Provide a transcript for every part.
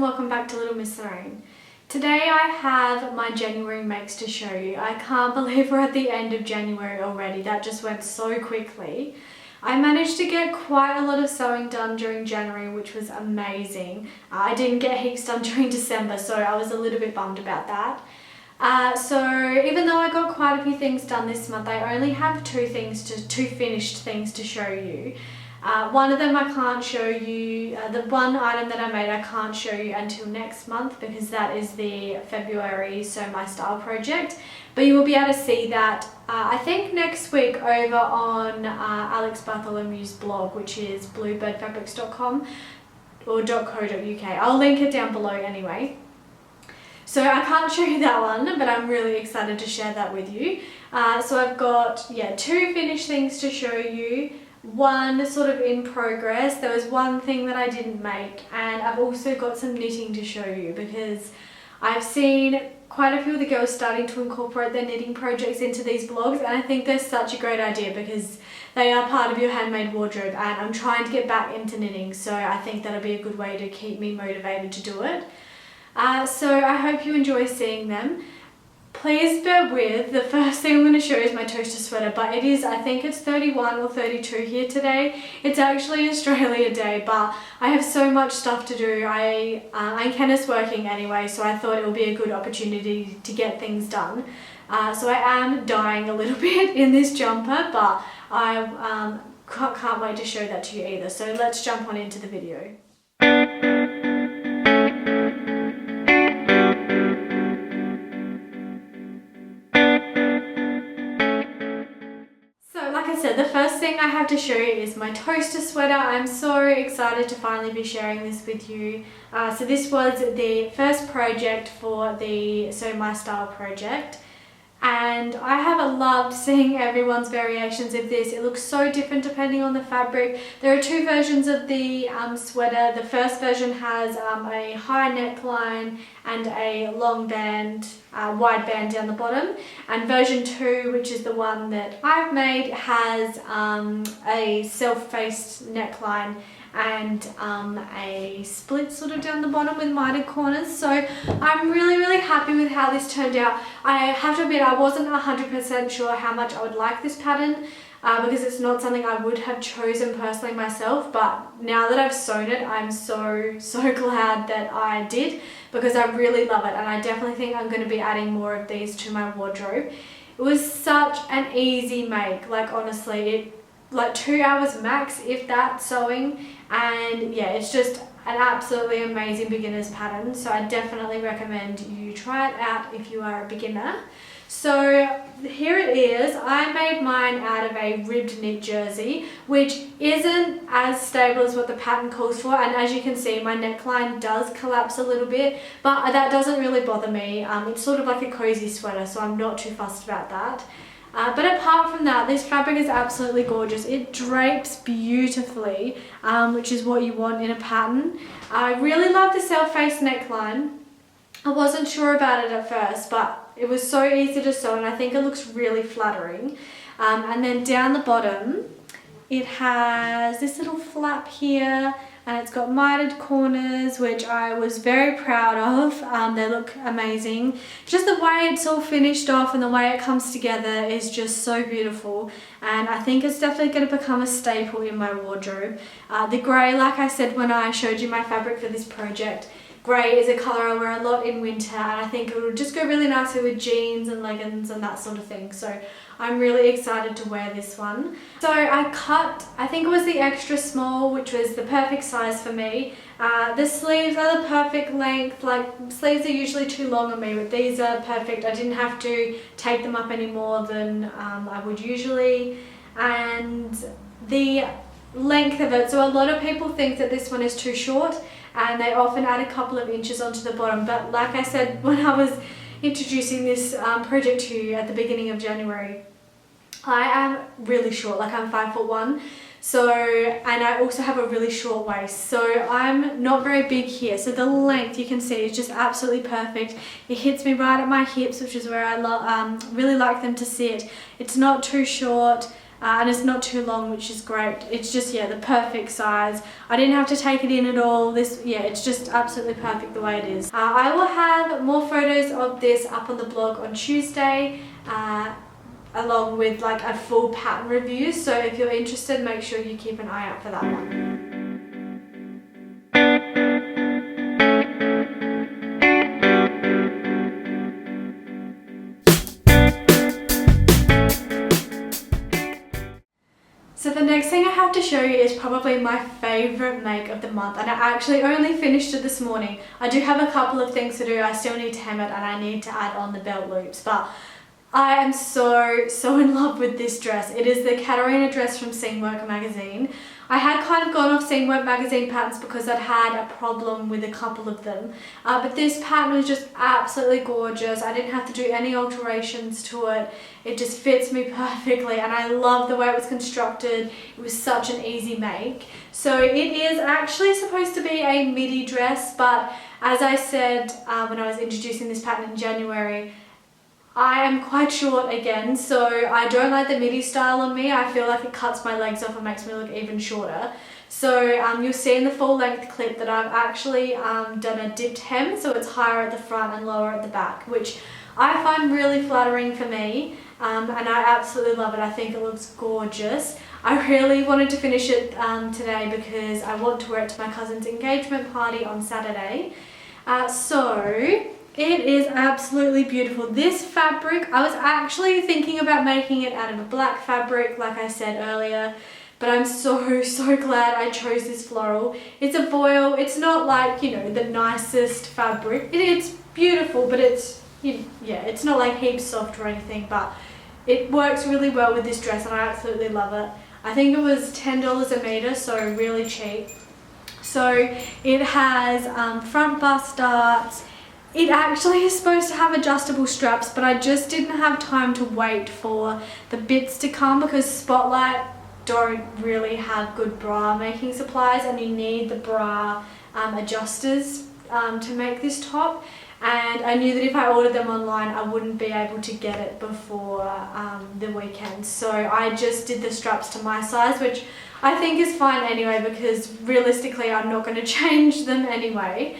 welcome back to Little Miss Lorraine. Today I have my January makes to show you. I can't believe we're at the end of January already. That just went so quickly. I managed to get quite a lot of sewing done during January, which was amazing. I didn't get heaps done during December, so I was a little bit bummed about that. So even though I got quite a few things done this month, I only have two finished things to show you. One of them I can't show you, the one item that I made I can't show you until next month because that is the February Sew My Style project. But you will be able to see that I think next week over on Alex Bartholomew's blog, which is bluebirdfabrics.com or .co.uk. I'll link it down below anyway. So I can't show you that one, but I'm really excited to share that with you. So I've got, two finished things to show you. One sort of in progress. There was one thing that I didn't make, and I've also got some knitting to show you because I've seen quite a few of the girls starting to incorporate their knitting projects into these vlogs, and I think they're such a great idea because they are part of your handmade wardrobe, and I'm trying to get back into knitting, so I think that'll be a good way to keep me motivated to do it. So I hope you enjoy seeing them. Please bear with, the first thing I'm going to show you is my toaster sweater, but it is, I think it's 31 or 32 here today. It's actually Australia Day, but I have so much stuff to do. I'm Kenneth's working anyway, so I thought it would be a good opportunity to get things done. So I am dying a little bit in this jumper, but I can't wait to show that to you either. So let's jump on into the video. The first thing I have to show you is my toaster sweater. I'm so excited to finally be sharing this with you. So this was the first project for the Sew My Style project, and I have loved seeing everyone's variations of this. It looks so different depending on the fabric. There are two versions of the sweater. The first version has a high neckline and a long band, wide band down the bottom, and version 2, which is the one that I've made, has a self-faced neckline and a split sort of down the bottom with mitered corners. So I'm really happy with how this turned out. I have to admit I wasn't 100% sure how much I would like this pattern because it's not something I would have chosen personally myself, but now that I've sewn it, I'm so glad that I did because I really love it, and I definitely think I'm going to be adding more of these to my wardrobe. It was such an easy make, like honestly, like 2 hours max if that sewing, and yeah, it's just an absolutely amazing beginner's pattern, so I definitely recommend you try it out if you are a beginner. So here it is. I made mine out of a ribbed knit jersey, which isn't as stable as what the pattern calls for, and as you can see my neckline does collapse a little bit, but that doesn't really bother me. It's sort of like a cozy sweater, so I'm not too fussed about that. But apart from that, this fabric is absolutely gorgeous. It drapes beautifully, which is what you want in a pattern. I really love the self-faced neckline. I wasn't sure about it at first, but it was so easy to sew, and I think it looks really flattering. And then down the bottom, it has this little flap here, and it's got mitered corners, which I was very proud of. They look amazing. Just the way it's all finished off and the way it comes together is just so beautiful, and I think it's definitely going to become a staple in my wardrobe. The grey, like I said when I showed you my fabric for this project, grey is a colour I wear a lot in winter, and I think it would just go really nicely with jeans and leggings and that sort of thing. So I'm really excited to wear this one. So I cut, I think it was the extra small, which was the perfect size for me. The sleeves are the perfect length. Like, sleeves are usually too long on me, but these are perfect. I didn't have to tape them up any more than I would usually. And the length of it, so a lot of people think that this one is too short, and they often add a couple of inches onto the bottom, but like I said when I was introducing this project to you at the beginning of January, I am really short, like I'm 5'1", so, and I also have a really short waist, so I'm not very big here, so the length you can see is just absolutely perfect. It hits me right at my hips, which is where I really like them to sit. It's not too short. and it's not too long, which is great. It's just, yeah, the perfect size. I didn't have to take it in at all. This, yeah, it's just absolutely perfect the way it is. I will have more photos of this up on the blog on Tuesday, along with like a full pattern review. So if you're interested, make sure you keep an eye out for that one. So the next thing I have to show you is probably my favourite make of the month, and I actually only finished it this morning. I do have a couple of things to do. I still need to hem it and I need to add on the belt loops, but I am so in love with this dress. It is the Katarina dress from Seamwork magazine. I had kind of gone off Seamwork magazine patterns because I'd had a problem with a couple of them. But this pattern was just absolutely gorgeous. I didn't have to do any alterations to it. It just fits me perfectly, and I love the way it was constructed. It was such an easy make. So it is actually supposed to be a midi dress, but as I said when I was introducing this pattern in January, I am quite short again, so I don't like the midi style on me. I feel like it cuts my legs off and makes me look even shorter. So you'll see in the full length clip that I've actually done a dipped hem, so it's higher at the front and lower at the back, which I find really flattering for me, and I absolutely love it. I think it looks gorgeous. I really wanted to finish it today because I want to wear it to my cousin's engagement party on Saturday. It is absolutely beautiful. This fabric, I was actually thinking about making it out of a black fabric, like I said earlier, but I'm so glad I chose this floral. It's a voile. It's not like, you know, the nicest fabric. It's beautiful, but it's, yeah, it's not like heaps soft or anything, but it works really well with this dress and I absolutely love it. I think it was $10 a meter, so really cheap. So it has front bust darts. It actually is supposed to have adjustable straps, but I just didn't have time to wait for the bits to come because Spotlight don't really have good bra making supplies, and you need the bra adjusters to make this top. And I knew that if I ordered them online, I wouldn't be able to get it before the weekend. So I just did the straps to my size, which I think is fine anyway, because realistically I'm not going to change them anyway.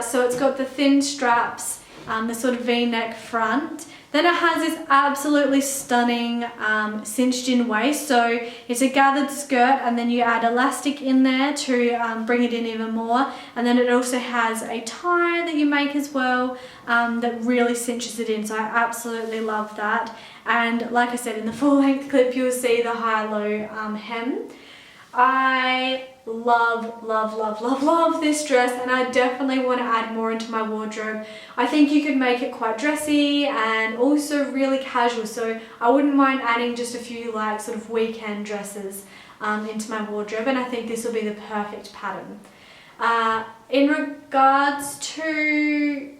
So it's got the thin straps, the sort of V-neck front. Then it has this absolutely stunning cinched in waist. So it's a gathered skirt, and then you add elastic in there to bring it in even more. And then it also has a tie that you make as well that really cinches it in. So I absolutely love that. And like I said, in the full length clip, you'll see the high-low hem. I love this dress, and I definitely want to add more into my wardrobe. I think you could make it quite dressy and also really casual, so I wouldn't mind adding just a few like sort of weekend dresses into my wardrobe, and I think this will be the perfect pattern. In regards to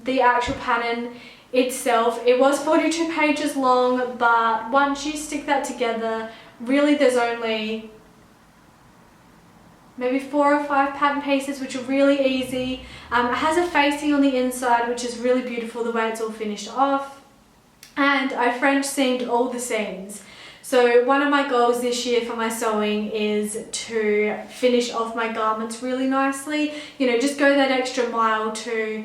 the actual pattern itself, it was 42 pages long, but once you stick that together, really there's only maybe 4 or 5 pattern pieces, which are really easy. It has a facing on the inside, which is really beautiful the way it's all finished off. And I French seamed all the seams. So one of my goals this year for my sewing is to finish off my garments really nicely. You know, just go that extra mile to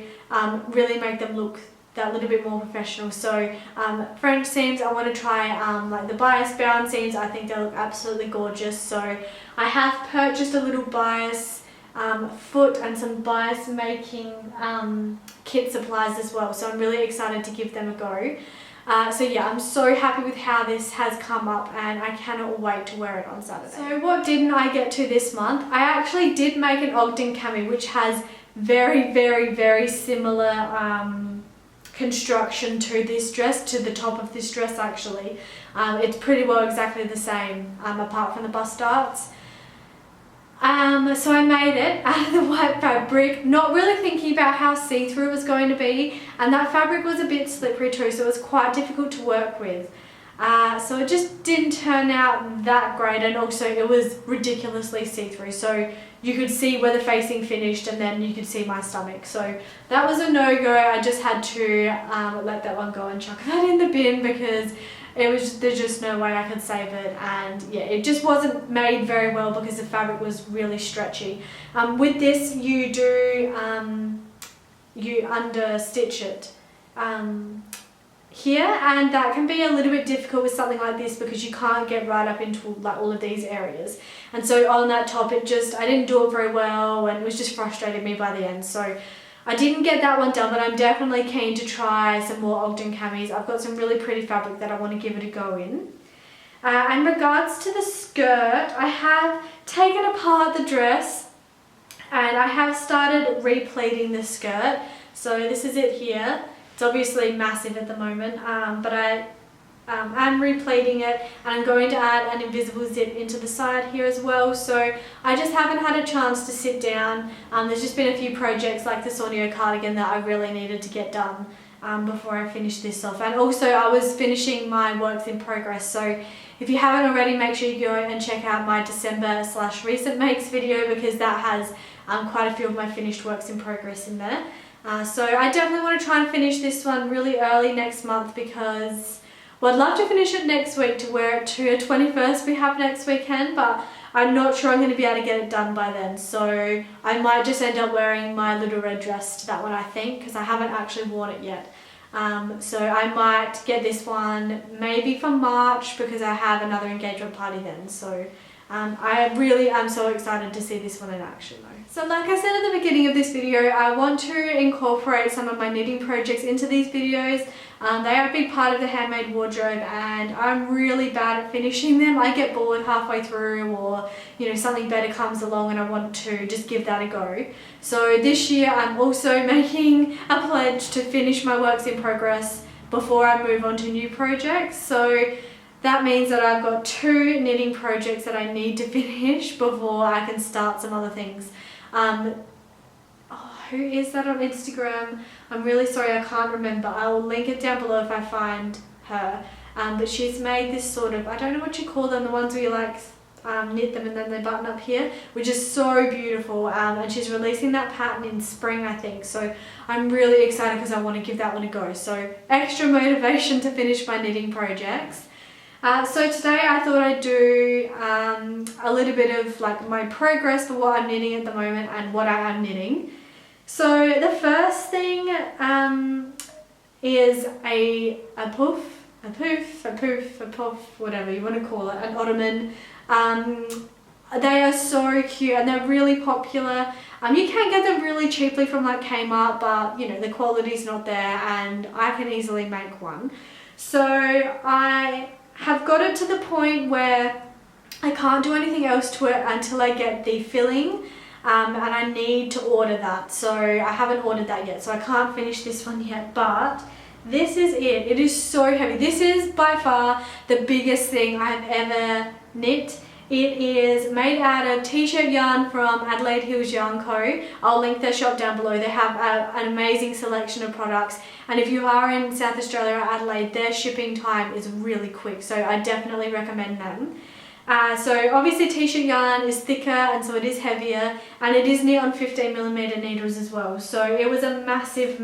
really make them look that little bit more professional. So French seams, I want to try like the bias bound seams. I think they look absolutely gorgeous. So I have purchased a little bias foot and some bias making kit supplies as well. So I'm really excited to give them a go. So yeah, I'm so happy with how this has come up, and I cannot wait to wear it on Saturday. So what didn't I get to this month? I actually did make an Ogden cami, which has very similar construction to this dress, to the top of this dress actually. It's pretty well exactly the same, apart from the bust darts. So I made it out of the white fabric, not really thinking about how see-through it was going to be, and that fabric was a bit slippery too, so it was quite difficult to work with. So it just didn't turn out that great, and also it was ridiculously see-through, so you could see where the facing finished and then you could see my stomach. So that was a no-go. I just had to let that one go and chuck that in the bin because there's just no way I could save it, and yeah, it just wasn't made very well because the fabric was really stretchy. With this, you do you understitch it here, and that can be a little bit difficult with something like this because you can't get right up into like all of these areas. And so on that top, I didn't do it very well, and it was just frustrating me by the end. So I didn't get that one done, but I'm definitely keen to try some more Ogden camis. I've got some really pretty fabric that I want to give it a go in. In regards to the skirt, I have taken apart the dress and I have started repleating the skirt. So this is it here. It's obviously massive at the moment, but I'm repleating it, and I'm going to add an invisible zip into the side here as well. So I just haven't had a chance to sit down. There's just been a few projects like the Saunio cardigan that I really needed to get done before I finish this off. And also I was finishing my works in progress. So if you haven't already, make sure you go and check out my December/recent makes video because that has quite a few of my finished works in progress in there. So I definitely want to try and finish this one really early next month because, well, I'd love to finish it next week to wear it to a 21st we have next weekend, but I'm not sure I'm going to be able to get it done by then. So I might just end up wearing my little red dress to that one, I think, because I haven't actually worn it yet. So I might get this one maybe for March because I have another engagement party then. So I really am so excited to see this one in action though. So like I said at the beginning of this video, I want to incorporate some of my knitting projects into these videos. They are a big part of the handmade wardrobe, and I'm really bad at finishing them. I get bored halfway through, or something better comes along and I want to just give that a go. So this year I'm also making a pledge to finish my works in progress before I move on to new projects. So that means that I've got 2 knitting projects that I need to finish before I can start some other things. Who is that on Instagram? I'm really sorry, I can't remember. I will link it down below if I find her. But she's made this sort of, I don't know what you call them, the ones where you like knit them and then they button up here, which is so beautiful. And she's releasing that pattern in spring, I think. So I'm really excited because I want to give that one a go. So extra motivation to finish my knitting projects. So today I thought I'd do a little bit of like my progress for what I'm knitting at the moment and what I am knitting. So the first thing is a puff, whatever you want to call it, an ottoman. They are so cute and they're really popular. You can get them really cheaply from like Kmart, but the quality's not there and I can easily make one. So I have got it to the point where I can't do anything else to it until I get the filling, and I need to order that. So I haven't ordered that yet, so I can't finish this one yet, but this is it. It is so heavy. This is by far the biggest thing I've ever knit. It is made out of t-shirt yarn from Adelaide Hills Yarn Co. I'll link their shop down below. They have an amazing selection of products, and if you are in South Australia or Adelaide, their shipping time is really quick, so I definitely recommend them. So obviously t-shirt yarn is thicker and so it is heavier, and it is knit on 15mm needles as well, so it was a massive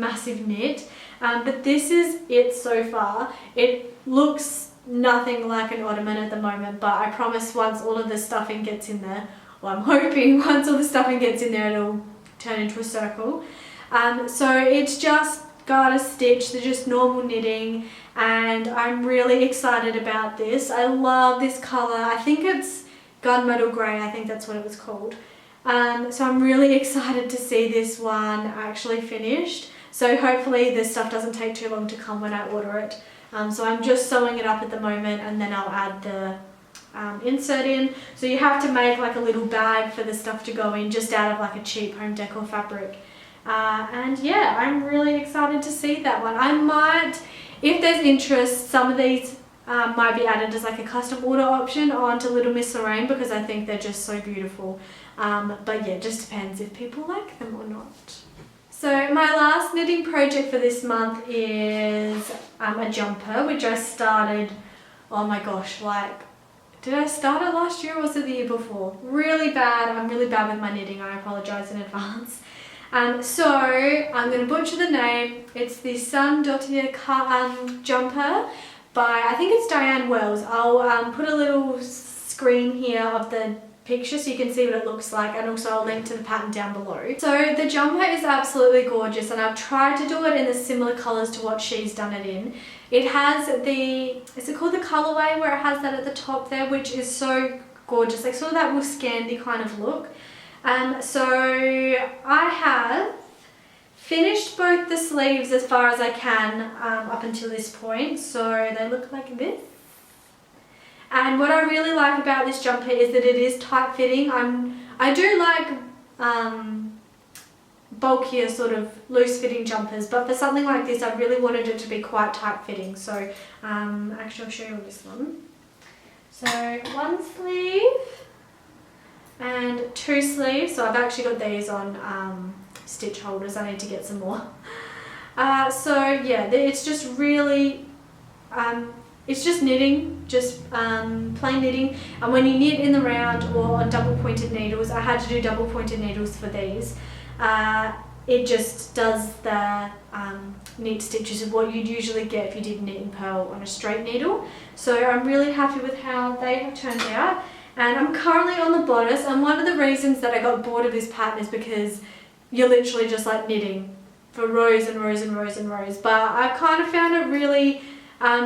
knit, but this is it so far. It looks nothing like an ottoman at the moment, but I promise once all of the stuffing gets in there, well, I'm hoping once all the stuffing gets in there it'll turn into a circle. So it's just got a stitch, they're just normal knitting, and I'm really excited about this. I love this colour. I think it's gunmetal grey, I think that's what it was called. So I'm really excited to see this one actually finished. So hopefully this stuff doesn't take too long to come when I order it. So I'm just sewing it up at the moment, and then I'll add the insert in. So you have to make like a little bag for the stuff to go in, just out of like a cheap home decor fabric. And yeah, I'm really excited to see that one. I might, if there's interest, some of these might be added as like a custom order option onto Little Miss Lorraine because I think they're just so beautiful. But yeah, it just depends if people like them or not. So my last knitting project for this month is a jumper, which I started oh my gosh, like, did I start it last year or was it the year before? Really bad. I'm really bad with my knitting. I apologise in advance. So I'm going to butcher the name. It's the Sun Dottier jumper by, I think it's Diane Wells. I'll put a little screen here of the picture so you can see what it looks like, and also I'll link to the pattern down below. So the jumper is absolutely gorgeous, and I've tried to do it in the similar colours to what she's done it in. It has the, is it called the colourway, where it has that at the top there, which is so gorgeous, like sort of that Wuscandi kind of look. So I have finished both the sleeves as far as I can up until this point, so they look like this. And what I really like about this jumper is that it is tight fitting. I do like bulkier sort of loose fitting jumpers, but for something like this I really wanted it to be quite tight fitting. So actually I'll show you this one. So one sleeve and two sleeves. So I've actually got these on stitch holders. I need to get some more. So yeah, it's just really it's just knitting, just plain knitting. And when you knit in the round or on double pointed needles, I had to do double pointed needles for these, it just does the knit stitches of what you'd usually get if you did knit and purl on a straight needle. So I'm really happy with how they have turned out. And I'm currently on the bodice, and one of the reasons that I got bored of this pattern is because you're literally just like knitting for rows and rows and rows and rows. But I've kind of found it really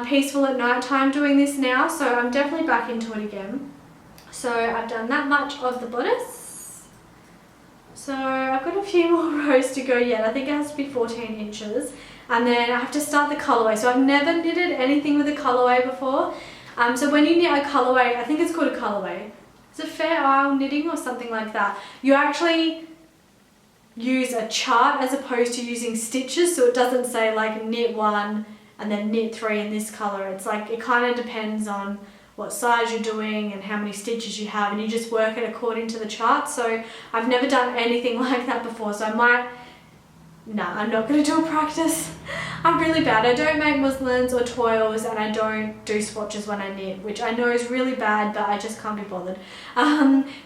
peaceful at night time doing this now, so I'm definitely back into it again. So I've done that much of the bodice. So I've got a few more rows to go yet. I think it has to be 14 inches. And then I have to start the colourway. So I've never knitted anything with a colourway before. So when you knit a colourway, I think it's called a colourway. Is it Fair Isle knitting or something like that? You actually use a chart as opposed to using stitches, so it doesn't say like knit 1 and then knit 3 in this colour. It's like, it kind of depends on what size you're doing and how many stitches you have, and you just work it according to the chart. So I've never done anything like that before, so I might, I'm not going to do a practice. I'm really bad. I don't make muslins or toils, and I don't do swatches when I knit, which I know is really bad, but I just can't be bothered.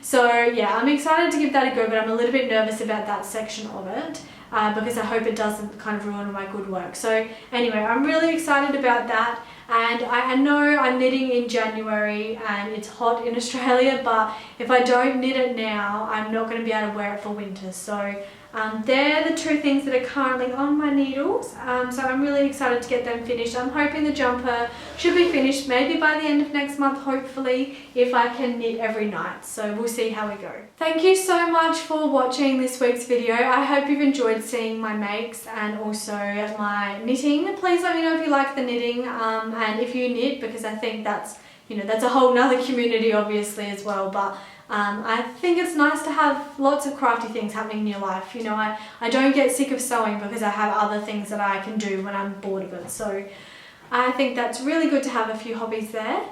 So yeah, I'm excited to give that a go, but I'm a little bit nervous about that section of it. Because I hope it doesn't kind of ruin my good work. So anyway, I'm really excited about that, and I know I'm knitting in January and it's hot in Australia, but if I don't knit it now, I'm not going to be able to wear it for winter. So they're the two things that are currently on my needles, so I'm really excited to get them finished. I'm hoping the jumper should be finished maybe by the end of next month, hopefully, if I can knit every night. So we'll see how we go. Thank you so much for watching this week's video. I hope you've enjoyed seeing my makes and also my knitting. Please let me know if you like the knitting and if you knit, because I think that's, that's a whole nother community obviously as well. But I think it's nice to have lots of crafty things happening in your life. I don't get sick of sewing because I have other things that I can do when I'm bored of it. So I think that's really good to have a few hobbies there.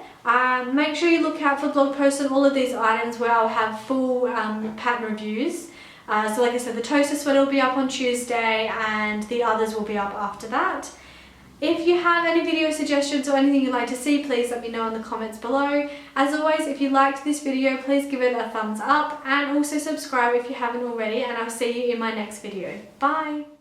Make sure you look out for blog posts on all of these items where I'll have full pattern reviews. So like I said, the toaster sweater will be up on Tuesday and the others will be up after that. If you have any video suggestions or anything you'd like to see, please let me know in the comments below. As always, if you liked this video, please give it a thumbs up and also subscribe if you haven't already, and I'll see you in my next video. Bye!